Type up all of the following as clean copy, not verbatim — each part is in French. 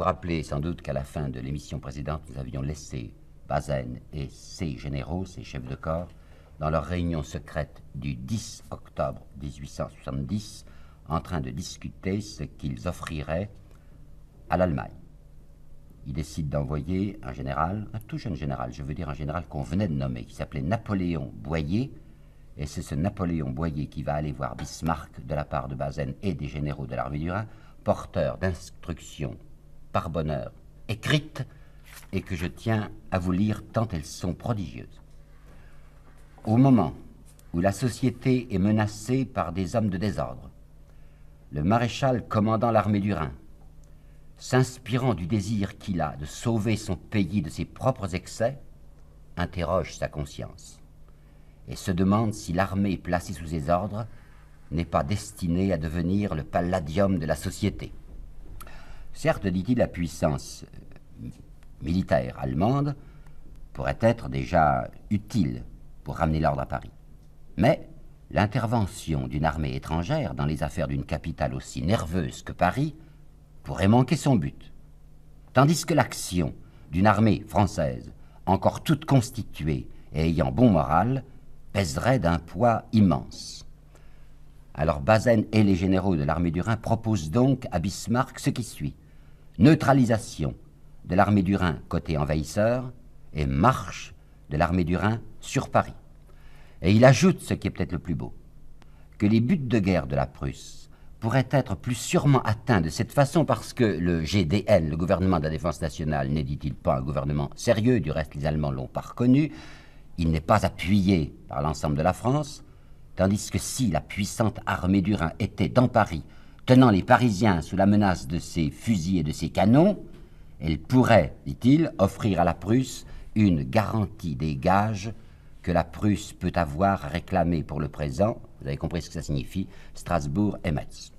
rappeler sans doute qu'à la fin de l'émission précédente, nous avions laissé Bazaine et ses généraux, ses chefs de corps, dans leur réunion secrète du 10 octobre 1870, en train de discuter ce qu'ils offriraient à l'Allemagne. Ils décident d'envoyer un général, un tout jeune général, je veux dire un général qu'on venait de nommer, qui s'appelait Napoléon Boyer, et c'est ce Napoléon Boyer qui va aller voir Bismarck de la part de Bazaine et des généraux de l'armée du Rhin, porteur d'instructions par bonheur écrites, et que je tiens à vous lire tant elles sont prodigieuses. Au moment où la société est menacée par des hommes de désordre, le maréchal commandant l'armée du Rhin, s'inspirant du désir qu'il a de sauver son pays de ses propres excès, interroge sa conscience et se demande si l'armée placée sous ses ordres n'est pas destinée à devenir le palladium de la société. Certes, dit-il, la puissance militaire allemande pourrait être déjà utile pour ramener l'ordre à Paris. Mais l'intervention d'une armée étrangère dans les affaires d'une capitale aussi nerveuse que Paris pourrait manquer son but. Tandis que l'action d'une armée française, encore toute constituée et ayant bon moral, pèserait d'un poids immense. Alors Bazaine et les généraux de l'armée du Rhin proposent donc à Bismarck ce qui suit: neutralisation de l'armée du Rhin côté envahisseur et marche de l'armée du Rhin sur Paris. Et il ajoute ce qui est peut-être le plus beau, que les buts de guerre de la Prusse pourraient être plus sûrement atteints de cette façon parce que le GDN, le gouvernement de la défense nationale, n'est, dit-il, pas un gouvernement sérieux, du reste les Allemands l'ont pas reconnu, il n'est pas appuyé par l'ensemble de la France, tandis que si la puissante armée du Rhin était dans Paris, tenant les Parisiens sous la menace de ses fusils et de ses canons, elle pourrait, dit-il, offrir à la Prusse une garantie des gages que la Prusse peut avoir réclamé pour le présent, vous avez compris ce que ça signifie, Strasbourg et Metz.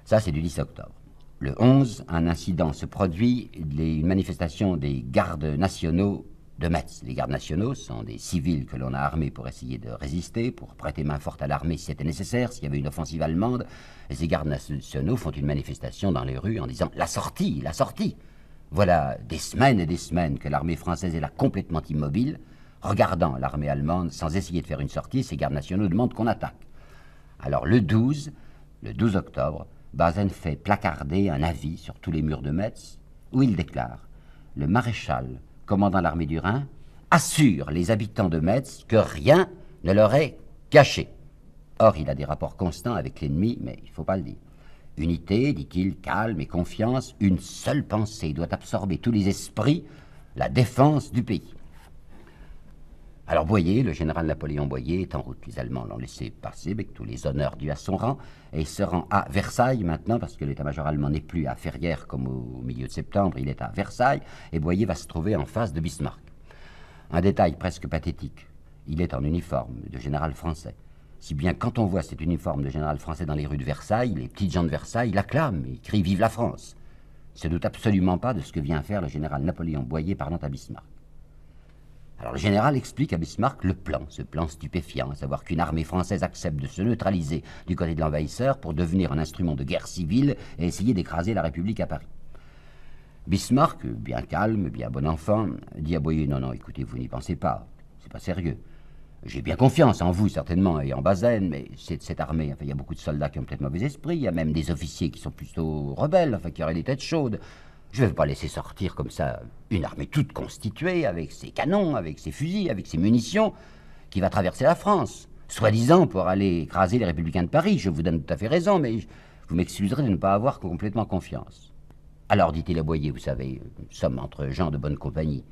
Ça, c'est du 10 octobre. Le 11, un incident se produit, une manifestation des gardes nationaux de Metz. Les gardes nationaux sont des civils que l'on a armés pour essayer de résister, pour prêter main forte à l'armée si c'était nécessaire, s'il y avait une offensive allemande. Et ces gardes nationaux font une manifestation dans les rues en disant « la sortie, la sortie ». Voilà des semaines et des semaines que l'armée française est là complètement immobile, regardant l'armée allemande sans essayer de faire une sortie. Ces gardes nationaux demandent qu'on attaque. Alors le 12 octobre, Bazaine fait placarder un avis sur tous les murs de Metz où il déclare « Le maréchal commandant l'armée du Rhin assure les habitants de Metz que rien ne leur est caché. » Or, il a des rapports constants avec l'ennemi, mais il ne faut pas le dire. Unité, dit-il, calme et confiance, une seule pensée doit absorber tous les esprits, la défense du pays. Alors Boyer, le général Napoléon Boyer, est en route. Les Allemands l'ont laissé passer avec tous les honneurs dus à son rang, et il se rend à Versailles maintenant, parce que l'état-major allemand n'est plus à Ferrières comme au milieu de septembre, il est à Versailles, et Boyer va se trouver en face de Bismarck. Un détail presque pathétique, il est en uniforme de général français. Si bien quand on voit cet uniforme de général français dans les rues de Versailles, les petites gens de Versailles l'acclament, ils crient « Vive la France !» Ils ne se doutent absolument pas de ce que vient faire le général Napoléon Boyer parlant à Bismarck. Alors le général explique à Bismarck le plan, ce plan stupéfiant, à savoir qu'une armée française accepte de se neutraliser du côté de l'envahisseur pour devenir un instrument de guerre civile et essayer d'écraser la République à Paris. Bismarck, bien calme, bien bon enfant, dit à Boyer « Non, non, écoutez, vous n'y pensez pas, c'est pas sérieux. J'ai bien confiance en vous, certainement, et en Bazaine, mais cette armée, enfin, il y a beaucoup de soldats qui ont peut-être mauvais esprit, il y a même des officiers qui sont plutôt rebelles, enfin, qui auraient des têtes chaudes. Je ne vais pas laisser sortir comme ça une armée toute constituée, avec ses canons, avec ses fusils, avec ses munitions, qui va traverser la France, soi-disant pour aller écraser les Républicains de Paris. Je vous donne tout à fait raison, mais vous m'excuserez de ne pas avoir complètement confiance. Alors, dit-il à Boyer, vous savez, nous sommes entre gens de bonne compagnie.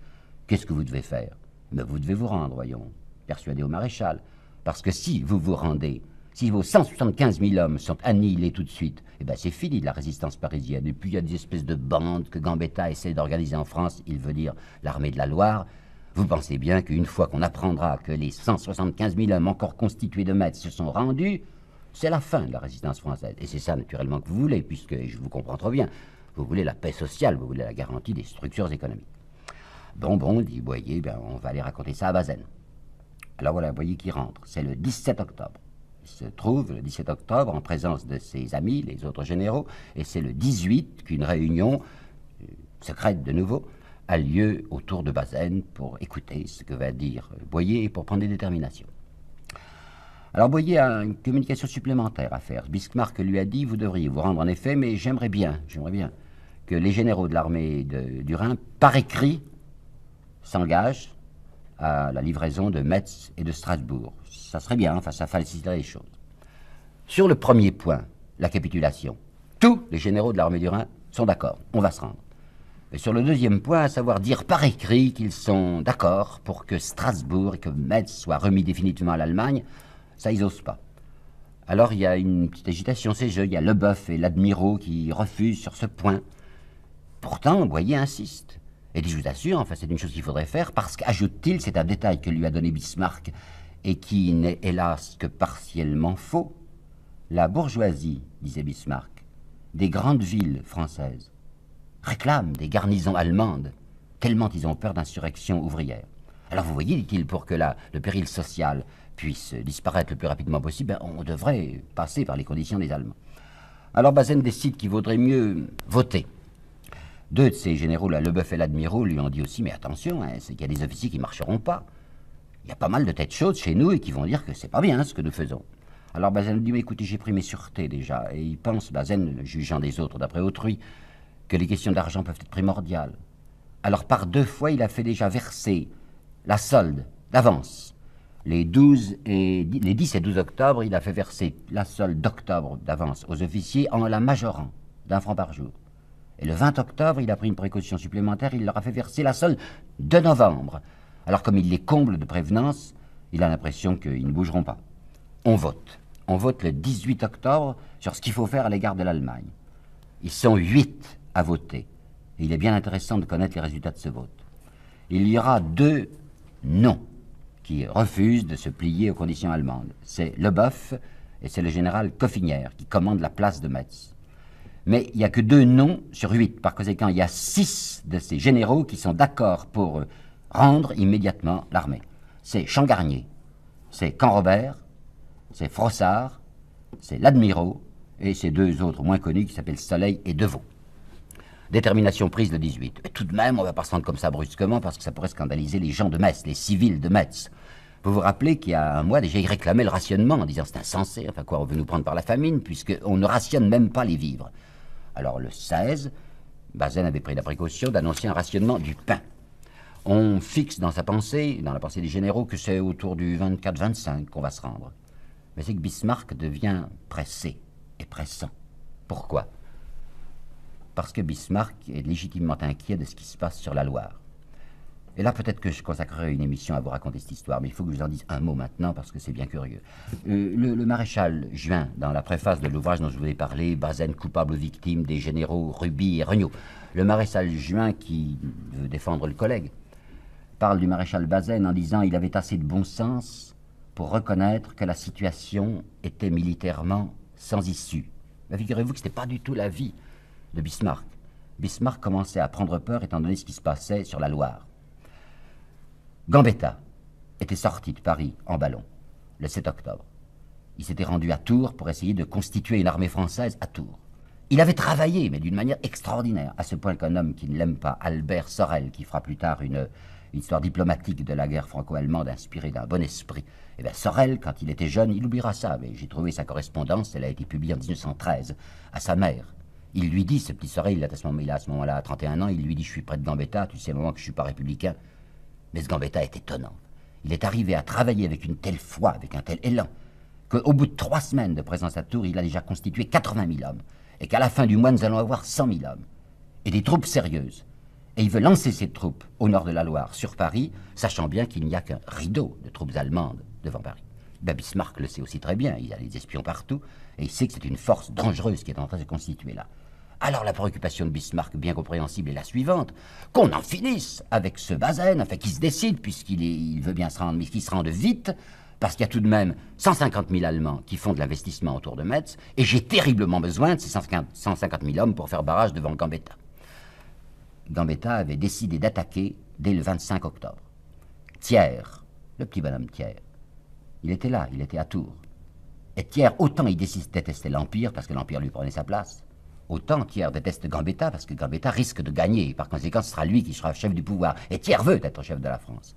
Qu'est-ce que vous devez faire? Mais vous devez vous rendre, voyons, persuadé au maréchal. Parce que si vous vous rendez, si vos 175 000 hommes sont annihilés tout de suite, eh ben c'est fini de la résistance parisienne. Et puis il y a des espèces de bandes que Gambetta essaie d'organiser en France, il veut dire l'armée de la Loire. Vous pensez bien qu'une fois qu'on apprendra que les 175 000 hommes encore constitués de Metz se sont rendus, c'est la fin de la résistance française. Et c'est ça naturellement que vous voulez, puisque je vous comprends trop bien. Vous voulez la paix sociale, vous voulez la garantie des structures économiques. Bon, dit Boyer, ben, on va aller raconter ça à Bazaine. Alors voilà, Boyer qui rentre, c'est le 17 octobre. Il se trouve le 17 octobre en présence de ses amis, les autres généraux, et c'est le 18 qu'une réunion secrète de nouveau a lieu autour de Bazaine pour écouter ce que va dire Boyer et pour prendre des déterminations. Alors Boyer a une communication supplémentaire à faire. Bismarck lui a dit « Vous devriez vous rendre en effet, mais j'aimerais bien que les généraux de l'armée du Rhin, par écrit, s'engagent à la livraison de Metz et de Strasbourg. Ça serait bien, enfin ça faciliterait les choses. » Sur le premier point, la capitulation, tous les généraux de l'armée du Rhin sont d'accord, on va se rendre. Et sur le deuxième point, à savoir dire par écrit qu'ils sont d'accord pour que Strasbourg et que Metz soient remis définitivement à l'Allemagne, ça, ils n'osent pas. Alors, il y a une petite agitation, c'est il y a Leboeuf et l'Admiraux qui refusent sur ce point. Pourtant, Boyer insiste. Et dit, je vous assure, enfin, c'est une chose qu'il faudrait faire, parce qu'ajoute-t-il, c'est un détail que lui a donné Bismarck, et qui n'est hélas que partiellement faux. La bourgeoisie, disait Bismarck, des grandes villes françaises, réclament des garnisons allemandes, tellement ils ont peur d'insurrection ouvrière. Alors vous voyez, dit-il, pour que le péril social puisse disparaître le plus rapidement possible, on devrait passer par les conditions des Allemands. Alors Bazaine décide qu'il vaudrait mieux voter. Deux de ces généraux, Leboeuf et l'Admiraux, lui ont dit aussi, mais attention, c'est qu'il y a des officiers qui ne marcheront pas. Il y a pas mal de têtes chaudes chez nous et qui vont dire que c'est pas bien ce que nous faisons. Alors Bazaine dit, mais écoutez, j'ai pris mes sûretés déjà. Et il pense, Bazaine, jugeant des autres d'après autrui, que les questions d'argent peuvent être primordiales. Alors par 2 fois, il a fait déjà verser la solde d'avance. Les 10 et 12 octobre, il a fait verser la solde d'octobre d'avance aux officiers en la majorant d'1 franc par jour. Et le 20 octobre, il a pris une précaution supplémentaire, il leur a fait verser la solde de novembre. Alors comme il les comble de prévenance, il a l'impression qu'ils ne bougeront pas. On vote. On vote le 18 octobre sur ce qu'il faut faire à l'égard de l'Allemagne. Ils sont 8 à voter. Et il est bien intéressant de connaître les résultats de ce vote. Il y aura 2 non qui refusent de se plier aux conditions allemandes. C'est Leboeuf et c'est le général Coffinière qui commande la place de Metz. Mais il n'y a que 2 non sur 8. Par conséquent, il y a 6 de ces généraux qui sont d'accord pour rendre immédiatement l'armée. C'est Changarnier, c'est Canrobert, c'est Frossard, c'est l'Admiraux et ces 2 autres moins connus qui s'appellent Soleil et Deveau. Détermination prise le 18. Mais tout de même, on ne va pas se rendre comme ça brusquement parce que ça pourrait scandaliser les gens de Metz, les civils de Metz. Vous vous rappelez qu'il y a un mois déjà, ils réclamaient le rationnement en disant c'est insensé, enfin quoi, on veut nous prendre par la famine puisqu'on ne rationne même pas les vivres. Alors le 16, Bazaine avait pris la précaution d'annoncer un rationnement du pain. On fixe dans sa pensée, dans la pensée des généraux, que c'est autour du 24-25 qu'on va se rendre. Mais c'est que Bismarck devient pressé et pressant. Pourquoi ? Parce que Bismarck est légitimement inquiet de ce qui se passe sur la Loire. Et là, peut-être que je consacrerai une émission à vous raconter cette histoire, mais il faut que je vous en dise un mot maintenant, parce que c'est bien curieux. Le maréchal Juin, dans la préface de l'ouvrage dont je vous ai parlé, Bazaine coupable victime des généraux Ruby et Regnault, le maréchal Juin, qui veut défendre le collègue, parle du maréchal Bazaine en disant « Il avait assez de bon sens pour reconnaître que la situation était militairement sans issue. » Mais figurez-vous que ce n'était pas du tout l'avis de Bismarck. Bismarck commençait à prendre peur étant donné ce qui se passait sur la Loire. Gambetta était sorti de Paris en ballon le 7 octobre. Il s'était rendu à Tours pour essayer de constituer une armée française à Tours. Il avait travaillé, mais d'une manière extraordinaire, à ce point qu'un homme qui ne l'aime pas, Albert Sorel, qui fera plus tard une histoire diplomatique de la guerre franco-allemande inspirée d'un bon esprit, eh bien Sorel, quand il était jeune, il oubliera ça, mais j'ai trouvé sa correspondance, elle a été publiée en 1913, à sa mère. Il lui dit, ce petit Sorel, il a à ce moment-là 31 ans, il lui dit « Je suis près de Gambetta, tu sais au moment que je ne suis pas républicain ». Mais ce Gambetta est étonnant. Il est arrivé à travailler avec une telle foi, avec un tel élan, qu'au bout de 3 semaines de présence à Tours, il a déjà constitué 80 000 hommes, et qu'à la fin du mois, nous allons avoir 100 000 hommes, et des troupes sérieuses. Et il veut lancer ses troupes au nord de la Loire, sur Paris, sachant bien qu'il n'y a qu'un rideau de troupes allemandes devant Paris. Ben Bismarck le sait aussi très bien, il a des espions partout, et il sait que c'est une force dangereuse qui est en train de se constituer là. Alors la préoccupation de Bismarck, bien compréhensible, est la suivante, qu'on en finisse avec ce Bazaine, enfin qu'il se décide, puisqu'il veut bien se rendre, mais qu'il se rende vite, parce qu'il y a tout de même 150 000 Allemands qui font de l'investissement autour de Metz, et j'ai terriblement besoin de ces 150 000 hommes pour faire barrage devant Gambetta. Gambetta avait décidé d'attaquer dès le 25 octobre. Thiers, le petit bonhomme Thiers, il était là, il était à Tours. Et Thiers, autant il détestait l'Empire, parce que l'Empire lui prenait sa place, autant Thiers déteste Gambetta, parce que Gambetta risque de gagner. Par conséquent, ce sera lui qui sera chef du pouvoir. Et Thiers veut être chef de la France.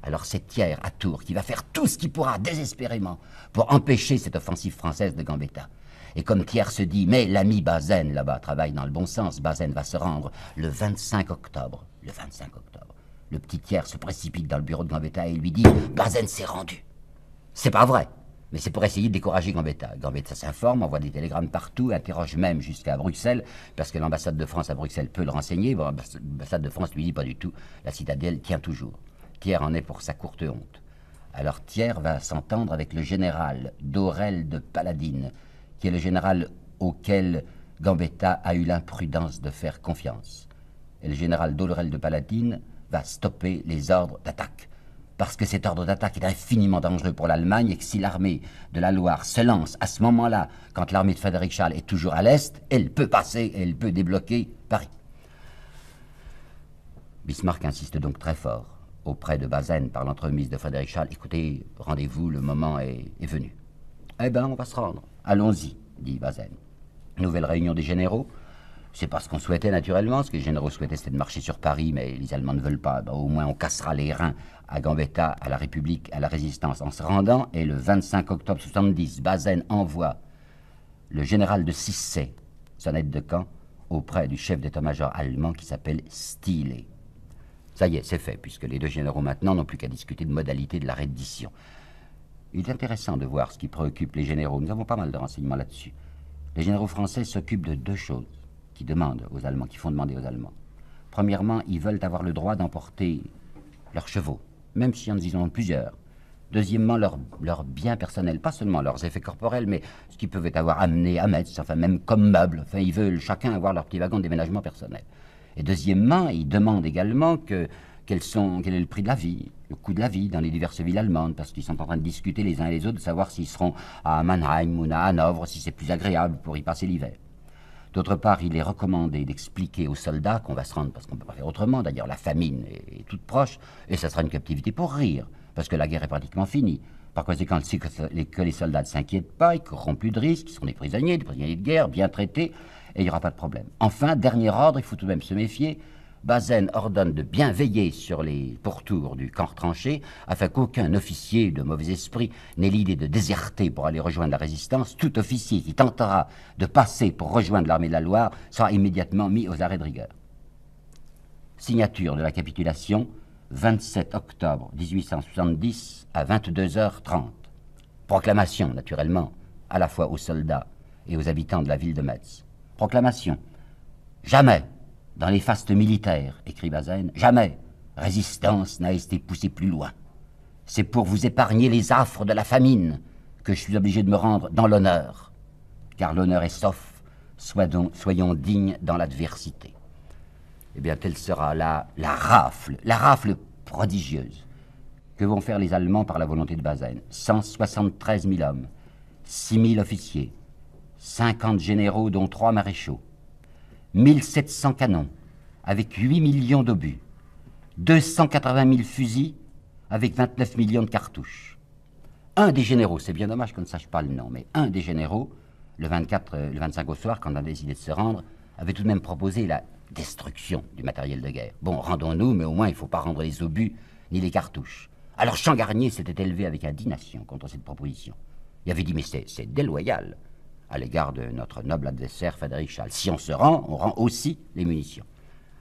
Alors c'est Thiers, à Tours, qui va faire tout ce qu'il pourra, désespérément, pour empêcher cette offensive française de Gambetta. Et comme Thiers se dit, mais l'ami Bazaine, là-bas, travaille dans le bon sens, Bazaine va se rendre le 25 octobre. Le 25 octobre. Le petit Thiers se précipite dans le bureau de Gambetta et lui dit, Bazaine s'est rendu. C'est pas vrai. Mais c'est pour essayer de décourager Gambetta. Gambetta s'informe, envoie des télégrammes partout, interroge même jusqu'à Bruxelles, parce que l'ambassade de France à Bruxelles peut le renseigner. Bon, l'ambassade de France lui dit pas du tout. La citadelle tient toujours. Thiers en est pour sa courte honte. Alors Thiers va s'entendre avec le général d'Aurelle de Paladine, qui est le général auquel Gambetta a eu l'imprudence de faire confiance. Et le général d'Aurelle de Paladine va stopper les ordres d'attaque. Parce que cet ordre d'attaque est infiniment dangereux pour l'Allemagne et que si l'armée de la Loire se lance à ce moment-là, quand l'armée de Frédéric Charles est toujours à l'est, elle peut passer et elle peut débloquer Paris. Bismarck insiste donc très fort auprès de Bazaine par l'entremise de Frédéric Charles. Écoutez, rendez-vous, le moment est venu. Eh bien, on va se rendre. Allons-y, dit Bazaine. Nouvelle réunion des généraux. C'est pas ce qu'on souhaitait naturellement. Ce que les généraux souhaitaient, c'était de marcher sur Paris, mais les Allemands ne veulent pas. Ben, au moins, on cassera les reins à Gambetta, à la République, à la Résistance en se rendant. Et le 25 octobre 70, Bazaine envoie le général de Cissé, son aide de camp, auprès du chef d'état-major allemand qui s'appelle Stiehle. Ça y est, c'est fait, puisque les deux généraux maintenant n'ont plus qu'à discuter de modalités de la reddition. Il est intéressant de voir ce qui préoccupe les généraux. Nous avons pas mal de renseignements là-dessus. Les généraux français s'occupent de deux choses qui demandent aux Allemands, qui font demander aux Allemands. Premièrement, ils veulent avoir le droit d'emporter leurs chevaux, même si en ont plusieurs. Deuxièmement, leurs biens personnels, pas seulement leurs effets corporels, mais ce qu'ils peuvent avoir amené à Metz, enfin même comme meubles. Enfin, ils veulent chacun avoir leur petit wagon de déménagement personnel. Et deuxièmement, ils demandent également quel est le prix de la vie, le coût de la vie dans les diverses villes allemandes, parce qu'ils sont en train de discuter les uns et les autres de savoir s'ils seront à Mannheim ou à Hanovre, si c'est plus agréable pour y passer l'hiver. D'autre part, il est recommandé d'expliquer aux soldats qu'on va se rendre, parce qu'on ne peut pas faire autrement, d'ailleurs la famine est toute proche, et ça sera une captivité pour rire, parce que la guerre est pratiquement finie. Par conséquent, que les soldats ne s'inquiètent pas, ils ne courront plus de risques, ils seront des prisonniers de guerre, bien traités, et il n'y aura pas de problème. Enfin, dernier ordre, il faut tout de même se méfier, Bazaine ordonne de bien veiller sur les pourtours du camp retranché, afin qu'aucun officier de mauvais esprit n'ait l'idée de déserter pour aller rejoindre la résistance. Tout officier qui tentera de passer pour rejoindre l'armée de la Loire sera immédiatement mis aux arrêts de rigueur. Signature de la capitulation, 27 octobre 1870 à 22h30. Proclamation, naturellement, à la fois aux soldats et aux habitants de la ville de Metz. Proclamation. Jamais, dans les fastes militaires, écrit Bazaine, jamais résistance n'a été poussée plus loin. C'est pour vous épargner les affres de la famine que je suis obligé de me rendre dans l'honneur. Car l'honneur est sauf, soyons dignes dans l'adversité. Eh bien, telle sera la rafle prodigieuse que vont faire les Allemands par la volonté de Bazaine. 173 000 hommes, 6 000 officiers, 50 généraux dont 3 maréchaux, 1700 canons avec 8 millions d'obus, 280 000 fusils avec 29 millions de cartouches. Un des généraux, c'est bien dommage qu'on ne sache pas le nom, mais un des généraux, le 25 au soir, quand on a décidé de se rendre, avait tout de même proposé la destruction du matériel de guerre. Bon, rendons-nous, mais au moins il ne faut pas rendre les obus ni les cartouches. Alors Changarnier s'était élevé avec indignation contre cette proposition. Il avait dit, mais c'est déloyal à l'égard de notre noble adversaire Frédéric Charles. Si on se rend, on rend aussi les munitions.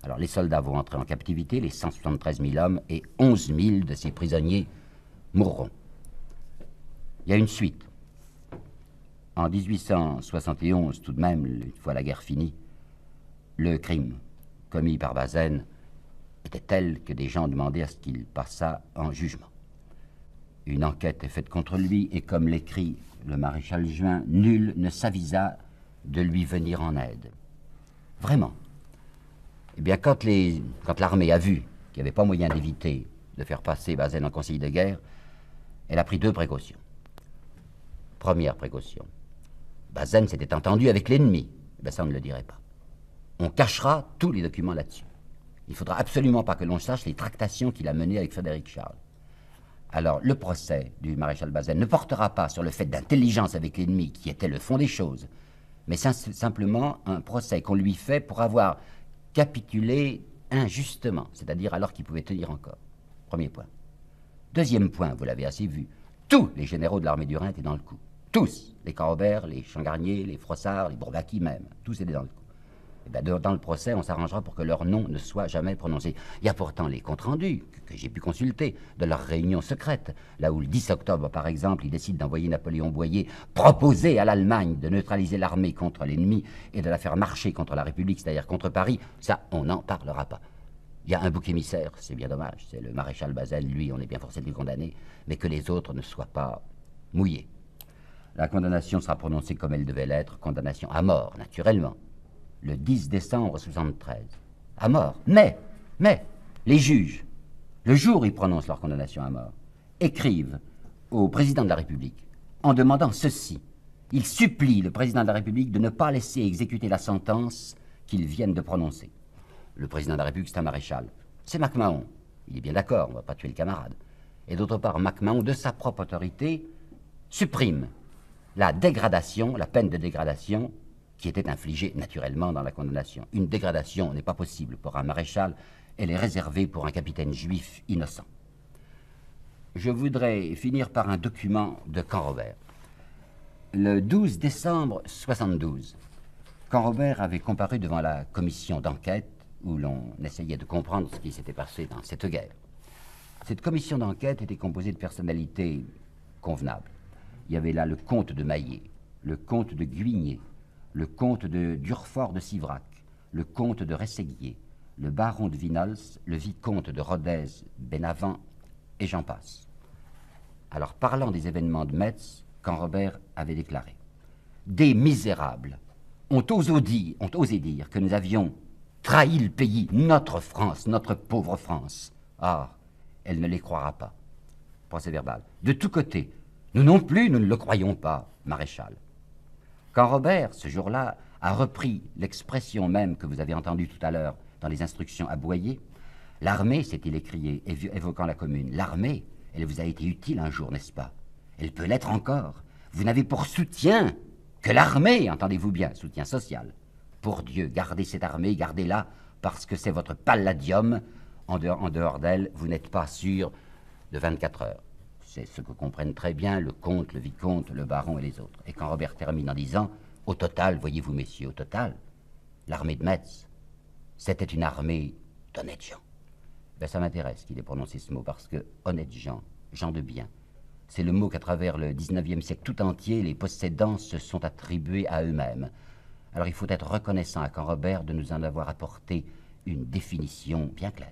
Alors les soldats vont entrer en captivité, les 173 000 hommes, et 11 000 de ces prisonniers mourront. Il y a une suite. En 1871, tout de même, une fois la guerre finie, le crime commis par Bazaine était tel que des gens demandaient à ce qu'il passât en jugement. Une enquête est faite contre lui, et comme l'écrit le maréchal Juin, nul ne s'avisa de lui venir en aide. Vraiment. Eh bien, quand l'armée a vu qu'il n'y avait pas moyen d'éviter de faire passer Bazaine en conseil de guerre, elle a pris 2 précautions. Première précaution, Bazaine s'était entendu avec l'ennemi. Ben, ça, on ne le dirait pas. On cachera tous les documents là-dessus. Il ne faudra absolument pas que l'on sache les tractations qu'il a menées avec Frédéric Charles. Alors, le procès du maréchal Bazaine ne portera pas sur le fait d'intelligence avec l'ennemi, qui était le fond des choses, mais simplement un procès qu'on lui fait pour avoir capitulé injustement, c'est-à-dire alors qu'il pouvait tenir encore. Premier point. Deuxième point, vous l'avez assez vu, tous les généraux de l'armée du Rhin étaient dans le coup. Tous, les Canrobert, les Changarnier, les Frossard, les Bourbaki même, tous étaient dans le coup. Et bien, dans le procès, on s'arrangera pour que leur nom ne soit jamais prononcé. Il y a pourtant les comptes rendus que j'ai pu consulter de leur réunion secrète, là où le 10 octobre, par exemple, ils décident d'envoyer Napoléon Boyer proposer à l'Allemagne de neutraliser l'armée contre l'ennemi et de la faire marcher contre la République, c'est-à-dire contre Paris. Ça, on n'en parlera pas. Il y a un bouc émissaire, c'est bien dommage, c'est le maréchal Bazaine, lui, on est bien forcé de le condamner, mais que les autres ne soient pas mouillés. La condamnation sera prononcée comme elle devait l'être, condamnation à mort, naturellement, le 10 décembre 1973, à mort. Mais, les juges, le jour où ils prononcent leur condamnation à mort, écrivent au président de la République en demandant ceci. Ils supplient le président de la République de ne pas laisser exécuter la sentence qu'ils viennent de prononcer. Le président de la République, c'est un maréchal. C'est MacMahon. Il est bien d'accord, on ne va pas tuer le camarade. Et d'autre part, MacMahon, de sa propre autorité, supprime la dégradation, la peine de dégradation qui était infligée naturellement dans la condamnation. Une dégradation n'est pas possible pour un maréchal, elle est réservée pour un capitaine juif innocent. Je voudrais finir par un document de Canrobert. Le 12 décembre 1972, Canrobert avait comparu devant la commission d'enquête où l'on essayait de comprendre ce qui s'était passé dans cette guerre. Cette commission d'enquête était composée de personnalités convenables. Il y avait là le comte de Maillé, le comte de Guigné, le comte de Durfort de Sivrac, le comte de Rességuier, le baron de Vinols, le vicomte de Rodez, Benavent, et j'en passe. Alors, parlant des événements de Metz, Canrobert avait déclaré « Des misérables ont osé dire que nous avions trahi le pays, notre France, notre pauvre France. Ah, elle ne les croira pas. » Procès verbal. De tous côtés, nous non plus, nous ne le croyons pas, maréchal. Canrobert, ce jour-là, a repris l'expression même que vous avez entendue tout à l'heure dans les instructions à Boyer. L'armée, s'est-il écrié, évoquant la commune, l'armée, elle vous a été utile un jour, n'est-ce pas? Elle peut l'être encore. Vous n'avez pour soutien que l'armée, entendez-vous bien, soutien social. Pour Dieu, gardez cette armée, gardez-la, parce que c'est votre palladium. En dehors d'elle, vous n'êtes pas sûr de 24 heures. C'est ce que comprennent très bien le comte, le vicomte, le baron et les autres. Et Canrobert termine en disant, au total, voyez-vous messieurs, au total, l'armée de Metz, c'était une armée d'honnêtes gens. Ben, ça m'intéresse qu'il ait prononcé ce mot, parce que honnêtes gens, gens de bien, c'est le mot qu'à travers le 19e siècle tout entier, les possédants se sont attribués à eux-mêmes. Alors il faut être reconnaissant à Canrobert de nous en avoir apporté une définition bien claire.